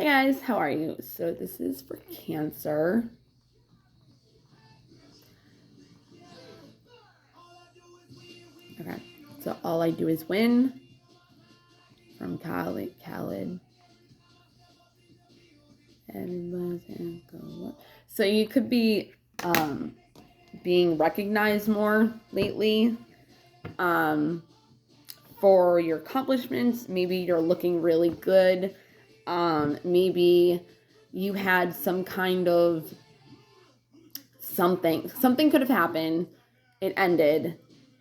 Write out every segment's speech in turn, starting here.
Hey guys, how are you? So this is for Cancer. Okay, so all I do is win from Khalid. So you could be being recognized more lately for your accomplishments. Maybe you're looking really good. Maybe you had some kind of something could have happened, it ended,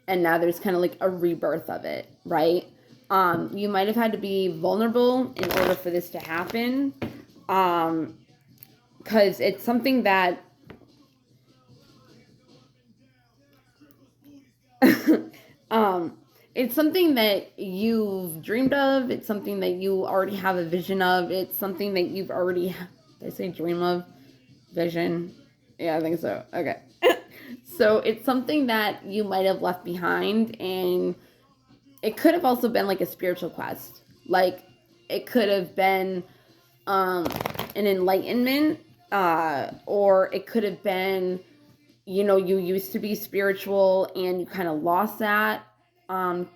and now there's kind of like a rebirth of it, right? You might have had to be vulnerable in order for this to happen, because it's something that it's something that you've dreamed of. It's something that you already have a vision of. It's something that you've already, did I say dream of? Vision? Yeah, I think so. Okay. So it's something that you might have left behind, and it could have also been like a spiritual quest. Like it could have been an enlightenment, or it could have been, you used to be spiritual and you kind of lost that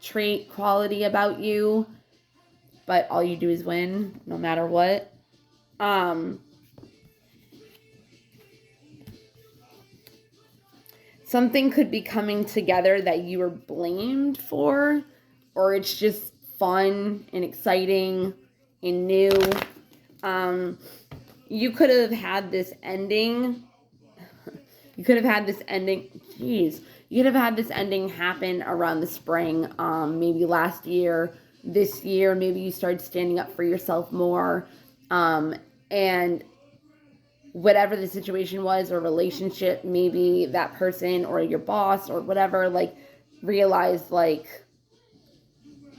trait, quality about you, but all you do is win no matter what. Something could be coming together that you were blamed for, or it's just fun and exciting and new. You could have had this ending. You could have had this ending. Jeez. You could have had this ending happen around the spring, maybe last year, this year. Maybe you started standing up for yourself more. And whatever the situation was or relationship, maybe that person or your boss or whatever, like, realized, like,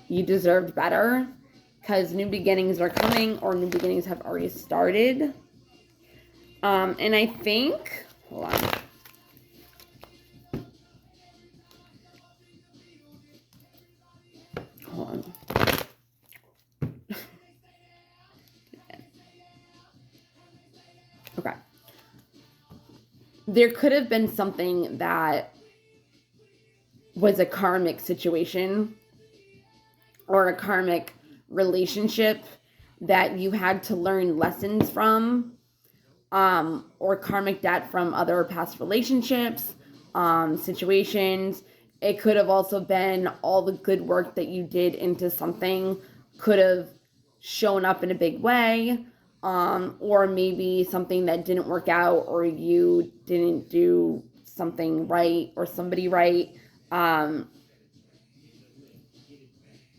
you deserved better because new beginnings are coming or new beginnings have already started. And I think, hold on. Okay. There could have been something that was a karmic situation or a karmic relationship that you had to learn lessons from, or karmic debt from other past relationships, situations. It could have also been all the good work that you did into something could have shown up in a big way, or maybe something that didn't work out, or you didn't do something right or somebody right,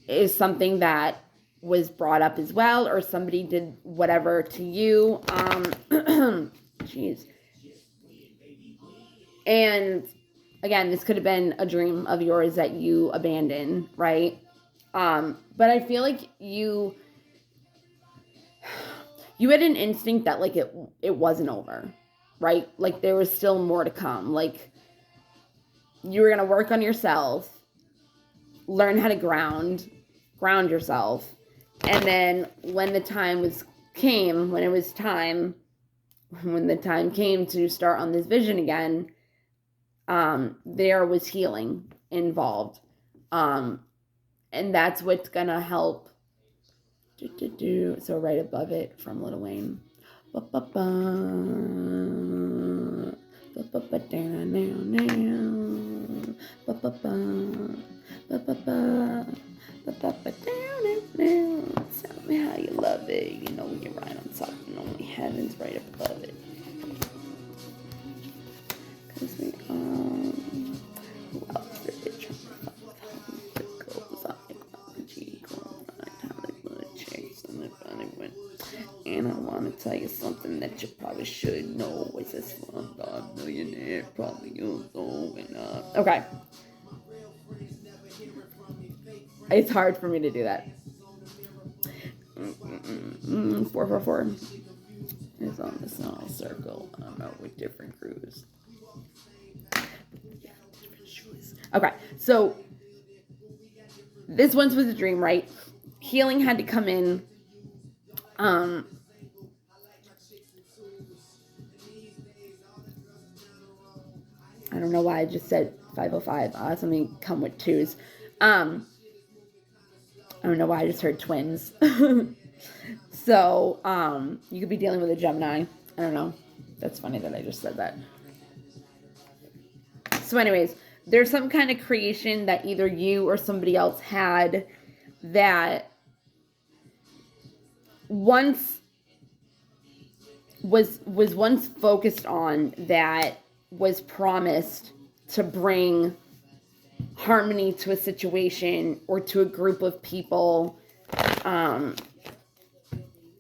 is something that was brought up as well, or somebody did whatever to you. Jeez. And again, this could have been a dream of yours that you abandoned, right? But I feel like you had an instinct that like it wasn't over, right? Like there was still more to come. Like you were gonna work on yourself, learn how to ground yourself, and then when the time came to start on this vision again, there was healing involved, and that's what's gonna help. So right above it from Lil Wayne. Tell me how you love it. You know when you're right on top and only heaven's right above it. Cause we who else did they try to fuck with girls on the and I want to tell you something that you probably should know. It's a Slumdog Millionaire, probably you'll go and okay. It's hard for me to do that. 444 is on the small circle. I'm out with different crews. Okay, so this once was a dream, right? Healing had to come in. I don't know why I just said 505. Something come with twos. I don't know why I just heard twins. So, you could be dealing with a Gemini. I don't know. That's funny that I just said that. So anyways, there's some kind of creation that either you or somebody else had that once was once focused on, that was promised to bring harmony to a situation or to a group of people,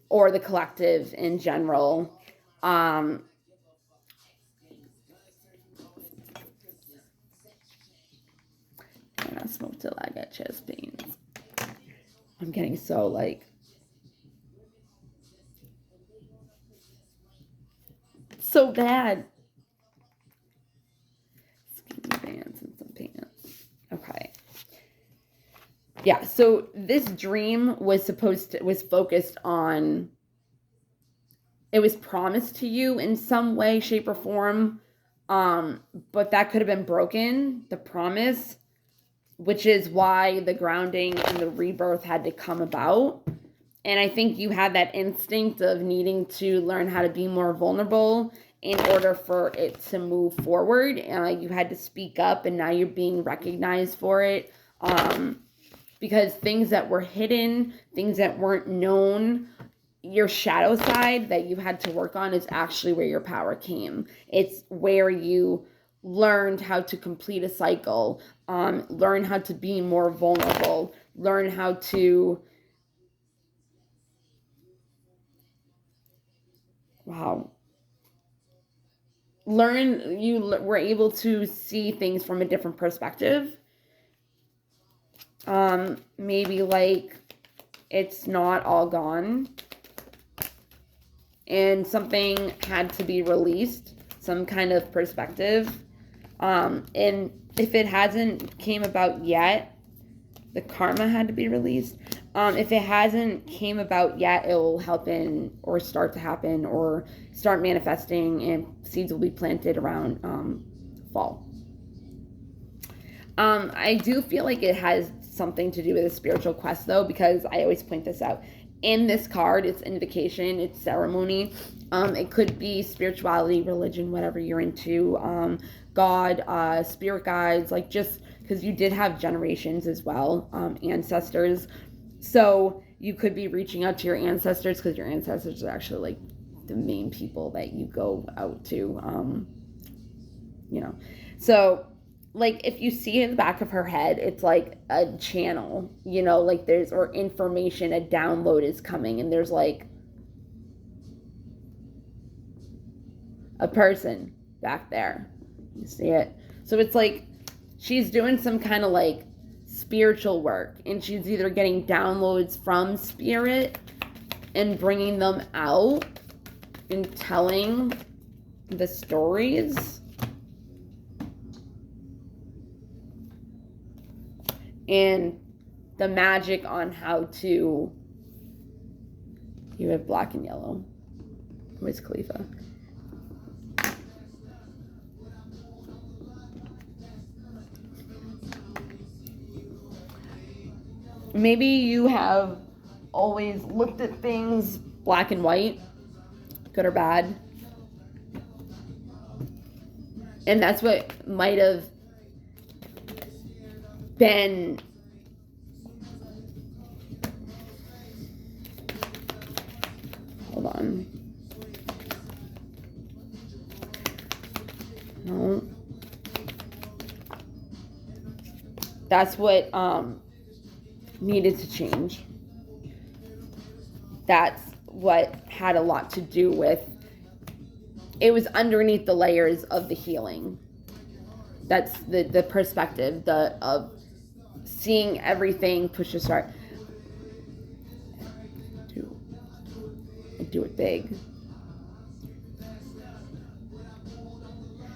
or the collective in general. I'm gonna smoke till I get chest pains. I'm getting so like so bad. Skinny pants and some pants. Okay. Yeah, so this dream was focused on, it was promised to you in some way, shape, or form, but that could have been broken, the promise, which is why the grounding and the rebirth had to come about. And I think you had that instinct of needing to learn how to be more vulnerable in order for it to move forward. You had to speak up, and now you're being recognized for it. Because things that were hidden, things that weren't known, your shadow side that you had to work on is actually where your power came. It's where you learned how to complete a cycle, learn how to be more vulnerable, learn how to, you were able to see things from a different perspective. Maybe like it's not all gone and something had to be released, some kind of perspective. And if it hasn't came about yet, the karma had to be released. If it hasn't came about yet, it will happen or start to happen or start manifesting, and seeds will be planted around fall. I do feel like it has something to do with a spiritual quest, though, because I always point this out. In this card, it's invocation, it's ceremony. It could be spirituality, religion, whatever you're into. God, spirit guides, like just because you did have generations as well, ancestors. So you could be reaching out to your ancestors because your ancestors are actually like the main people that you go out to, So like if you see in the back of her head, it's like a channel, like there's, or information, a download is coming, and there's like a person back there. You see it? So it's like she's doing some kind of like spiritual work, and she's either getting downloads from spirit and bringing them out and telling the stories, and the magic on how to, you have black and yellow. Where's Khalifa? Maybe you have always looked at things black and white, good or bad. And that's what might have been hold on. No. That's what needed to change. That's what had a lot to do with, it was underneath the layers of the healing. That's the perspective, of seeing everything push to start. Do it big.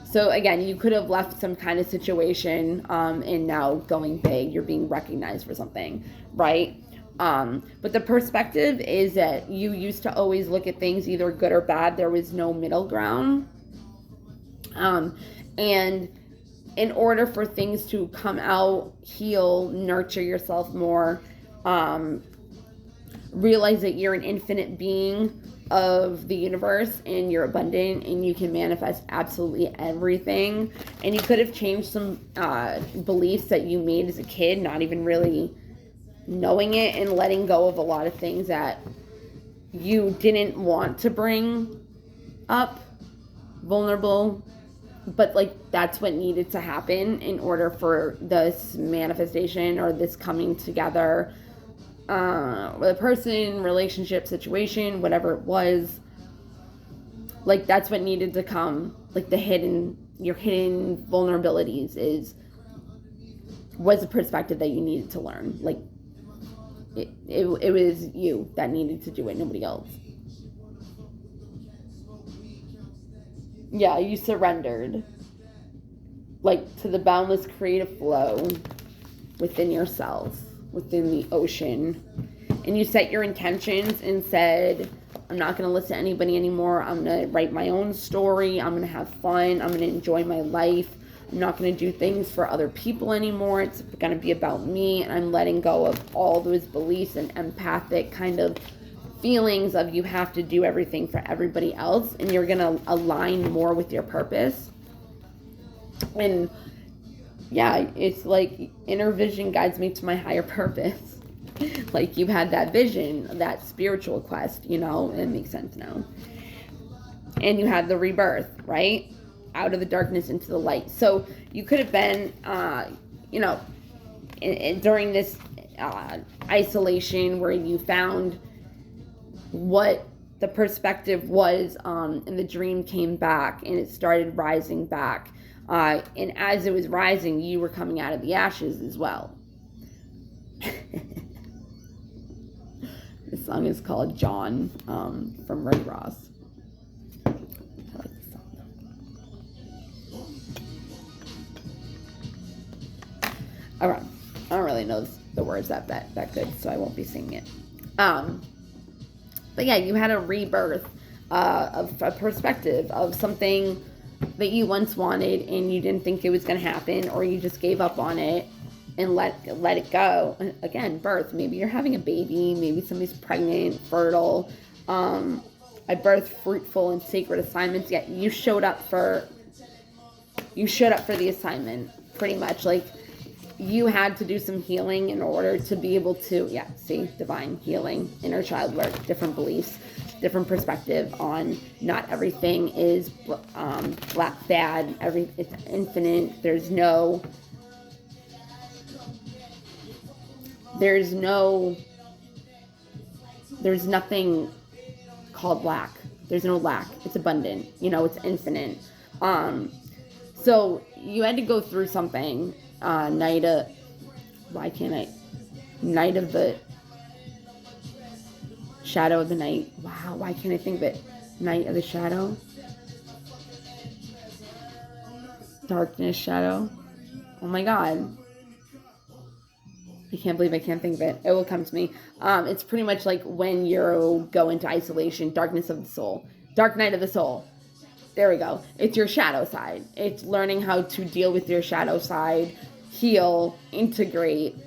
So again, you could have left some kind of situation, and now going big, you're being recognized for something, right? But the perspective is that you used to always look at things either good or bad. There was no middle ground. And in order for things to come out, heal, nurture yourself more, um, realize that you're an infinite being of the universe and you're abundant and you can manifest absolutely everything. And you could have changed some beliefs that you made as a kid, not even really knowing it, and letting go of a lot of things that you didn't want to bring up, vulnerable, but like that's what needed to happen in order for this manifestation or this coming together with a person, relationship, situation, whatever it was. Like that's what needed to come. Like your hidden vulnerabilities was a perspective that you needed to learn. Like it was you that needed to do it, nobody else. Yeah, you surrendered, like, to the boundless creative flow within yourself, within the ocean. And you set your intentions and said, I'm not going to listen to anybody anymore. I'm going to write my own story. I'm going to have fun. I'm going to enjoy my life. I'm not going to do things for other people anymore. It's going to be about me. And I'm letting go of all those beliefs and empathic kind of feelings of you have to do everything for everybody else. And you're going to align more with your purpose. And yeah, it's like inner vision guides me to my higher purpose. Like you had that vision, that spiritual quest, you know, it makes sense now. And you had the rebirth, right? Out of the darkness into the light. So you could have been, during this isolation where you found what the perspective was, and the dream came back and it started rising back. And as it was rising, you were coming out of the ashes as well. This song is called John, from Ray Ross. I like this song. Alright, I don't really know the words that good, so I won't be singing it. But yeah, you had a rebirth of a perspective of something that you once wanted and you didn't think it was going to happen, or you just gave up on it and let it go. Again, birth. Maybe you're having a baby. Maybe somebody's pregnant, fertile. I birthed fruitful and sacred assignments. Yet you showed up for the assignment. Pretty much, like you had to do some healing in order to be able to. Yeah, see, divine healing, inner child work, different beliefs, different perspective on not everything is black, bad. It's infinite. There's nothing called lack. There's no lack. It's abundant. You know, it's infinite. So you had to go through something. Night of the shadow of the night. Wow, why can't I think of it? Night of the shadow. Darkness, shadow. Oh my God. I can't believe I can't think of it. It will come to me. It's pretty much like when you go into isolation, darkness of the soul. Dark night of the soul. There we go. It's your shadow side. It's learning how to deal with your shadow side, heal, integrate,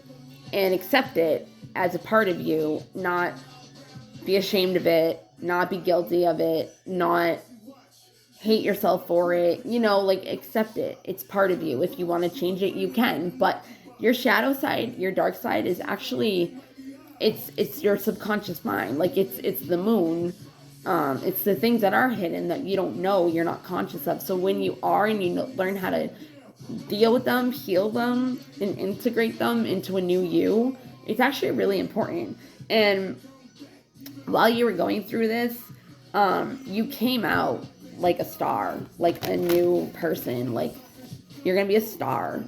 and accept it as a part of you, not be ashamed of it, not be guilty of it, not hate yourself for it, you know, like accept it. It's part of you. If you want to change it, you can. But your shadow side, your dark side is actually, it's your subconscious mind. Like it's the moon. It's the things that are hidden that you don't know, you're not conscious of. So when you are and you learn how to deal with them, heal them, and integrate them into a new you, it's actually really important. And while you were going through this, you came out like a star, like a new person, like you're gonna be a star.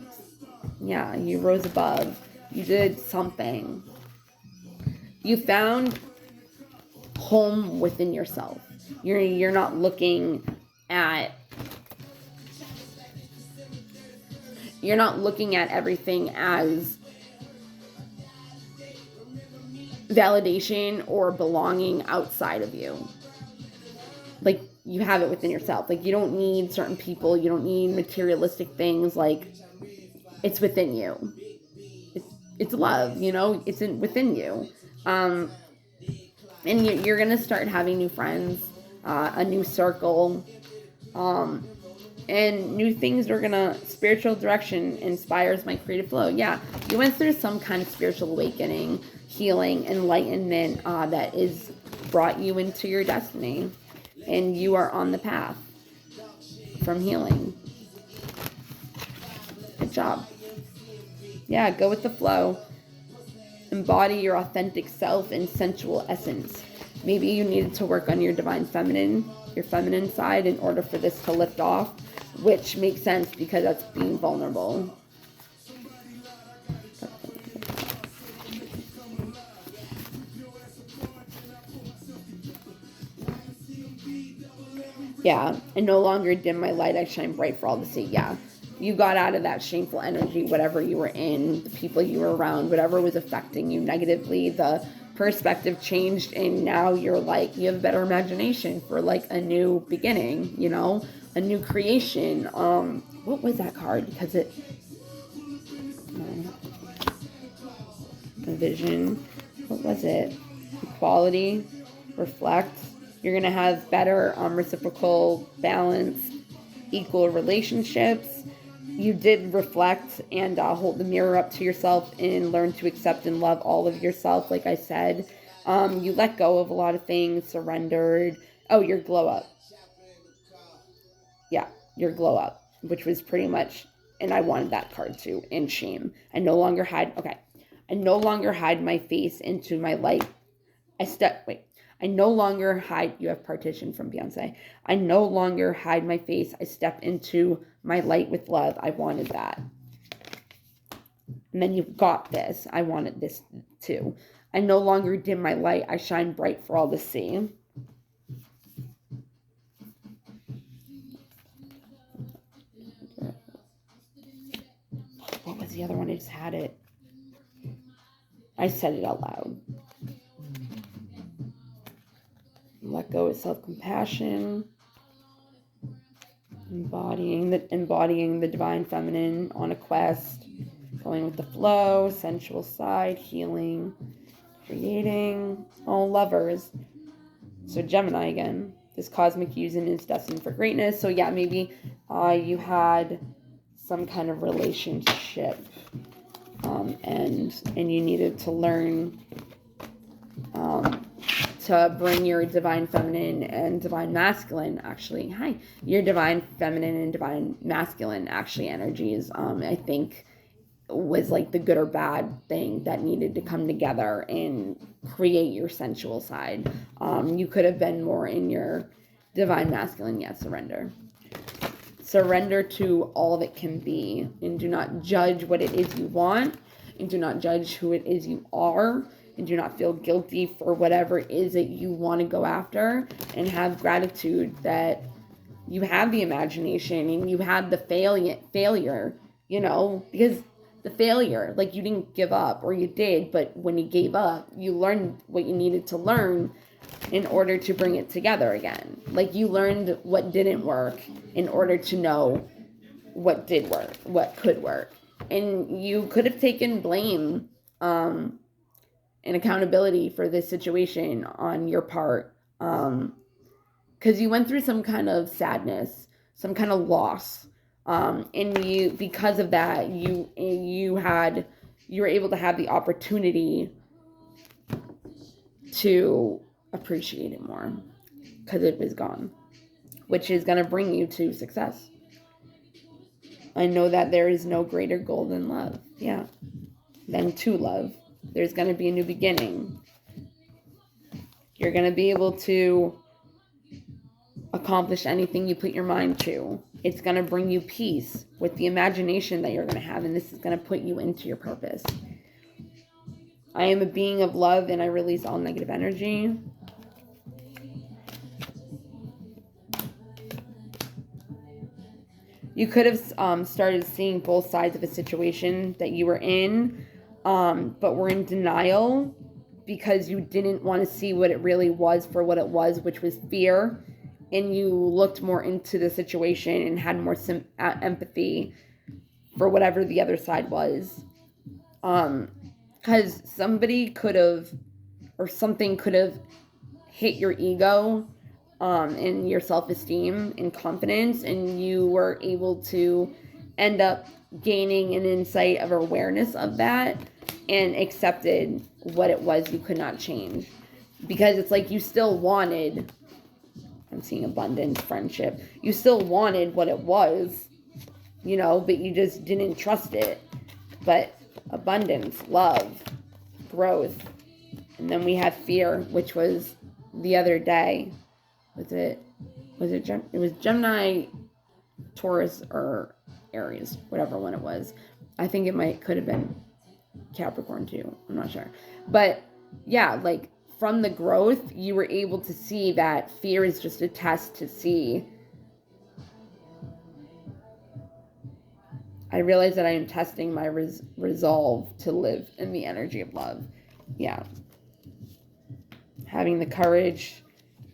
Yeah, you rose above. You did something. You found home within yourself. You're not looking at everything as validation or belonging outside of you. Like you have it within yourself. Like, you don't need certain people, you don't need materialistic things. Like, it's within you. It's love, you know, it's within you. Um, and you're gonna start having new friends, a new circle, um, and new things are gonna, spiritual direction inspires my creative flow. Yeah, you went through some kind of spiritual awakening, healing, enlightenment, that is brought you into your destiny, and you are on the path from healing. Good job. Yeah, go with the flow. Embody your authentic self and sensual essence. Maybe you needed to work on your divine feminine, your feminine side, in order for this to lift off, which makes sense because that's being vulnerable. Yeah, I no longer dim my light, I shine bright for all to see. Yeah, you got out of that shameful energy, whatever you were in, the people you were around, whatever was affecting you negatively, the perspective changed, and now you're like, you have a better imagination for like a new beginning, you know, a new creation. What was that card? Because it, a vision, what was it? Equality, reflect. You're going to have better reciprocal balance, equal relationships. You did reflect and hold the mirror up to yourself and learn to accept and love all of yourself, like I said. You let go of a lot of things, surrendered. Oh, your glow up. Yeah, your glow up, which was pretty much, and I wanted that card too, and shame. I no longer hide my face into my light. I no longer hide, you have Partition from Beyonce. I no longer hide my face. I step into my light with love. I wanted that. And then you've got this. I wanted this too. I no longer dim my light. I shine bright for all to see. What was the other one? I just had it. I said it out loud. Let go of self-compassion. Embodying the divine feminine on a quest. Going with the flow, sensual side, healing, creating. All lovers. So Gemini again. This cosmic union is destined for greatness. So yeah, maybe you had some kind of relationship, and you needed to learn to bring your divine feminine and divine masculine, actually, your divine feminine and divine masculine, actually, energies, I think, was like the good or bad thing that needed to come together and create your sensual side. You could have been more in your divine masculine. Yes, surrender to all that can be, and do not judge what it is you want, and do not judge who it is you are, and do not feel guilty for whatever it is that you want to go after, and have gratitude that you have the imagination and you had the failure, you know, because the failure, like, you didn't give up, or you did, but when you gave up, you learned what you needed to learn in order to bring it together again. Like, you learned what didn't work in order to know what did work, what could work. And you could have taken blame and accountability for this situation on your part, because you went through some kind of sadness, some kind of loss, and you, because of that, you were able to have the opportunity to appreciate it more, because it was gone, which is going to bring you to success. I know that there is no greater goal than love. Yeah, than to love. There's going to be a new beginning. You're going to be able to accomplish anything you put your mind to. It's going to bring you peace with the imagination that you're going to have, and this is going to put you into your purpose. I am a being of love, and I release all negative energy. You could have started seeing both sides of a situation that you were in, but were in denial because you didn't want to see what it really was for what it was, which was fear and you looked more into the situation and had more empathy for whatever the other side was. Because somebody could have, or something could have hit your ego, and your self-esteem and confidence, and you were able to end up gaining an insight of awareness of that and accepted what it was you could not change. Because it's like you still wanted, I'm seeing abundance, friendship, you still wanted what it was, but you just didn't trust it. But abundance, love, growth, and then we had fear, which was the other day. It was Gemini, Taurus, or Aries, whatever one it was. I think could have been Capricorn too. I'm not sure. But yeah, like from the growth, you were able to see that fear is just a test to see. I realize that I am testing my resolve to live in the energy of love. Yeah. Having the courage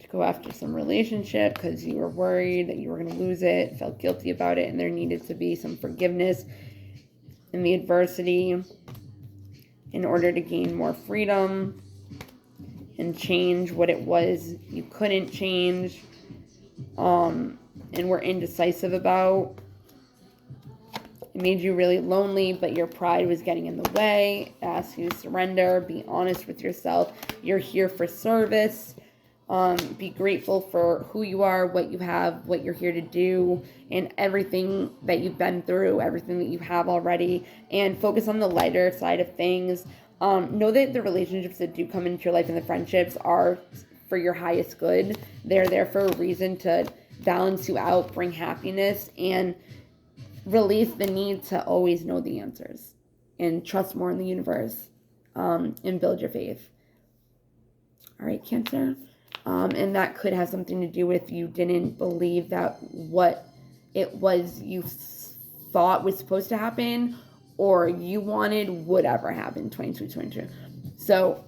to go after some relationship because you were worried that you were going to lose it, felt guilty about it, and there needed to be some forgiveness in the adversity in order to gain more freedom and change what it was you couldn't change, and were indecisive about. It made you really lonely, but your pride was getting in the way. It asks you to surrender, be honest with yourself. You're here for service. Be grateful for who you are, what you have, what you're here to do, and everything that you've been through, everything that you have already, and focus on the lighter side of things. Know that the relationships that do come into your life and the friendships are for your highest good. They're there for a reason to balance you out, bring happiness, and release the need to always know the answers and trust more in the universe, and build your faith. All right, Cancer. And that could have something to do with you didn't believe that what it was you thought was supposed to happen or you wanted would ever happen 2222. So,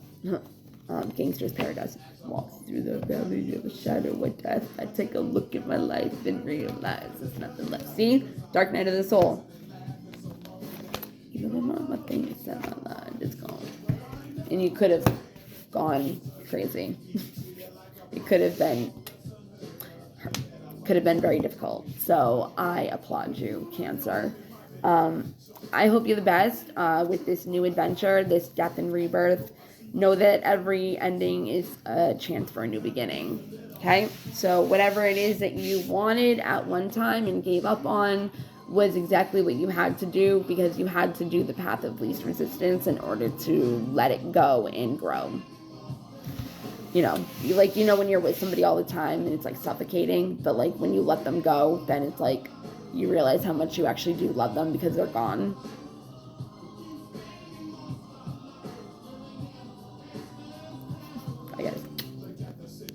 Gangster's Paradise. Walks through the valley of a shadow of death. I take a look at my life and realize there's nothing left. See? Dark night of the soul. Even when my thing is set my line, it's gone. And you could have gone crazy. It could have been very difficult. So I applaud you, Cancer. I hope you're the best with this new adventure, this death and rebirth. Know that every ending is a chance for a new beginning. Okay? So whatever it is that you wanted at one time and gave up on was exactly what you had to do, because you had to do the path of least resistance in order to let it go and grow. When you're with somebody all the time and it's like suffocating, but like when you let them go, then it's like you realize how much you actually do love them because they're gone.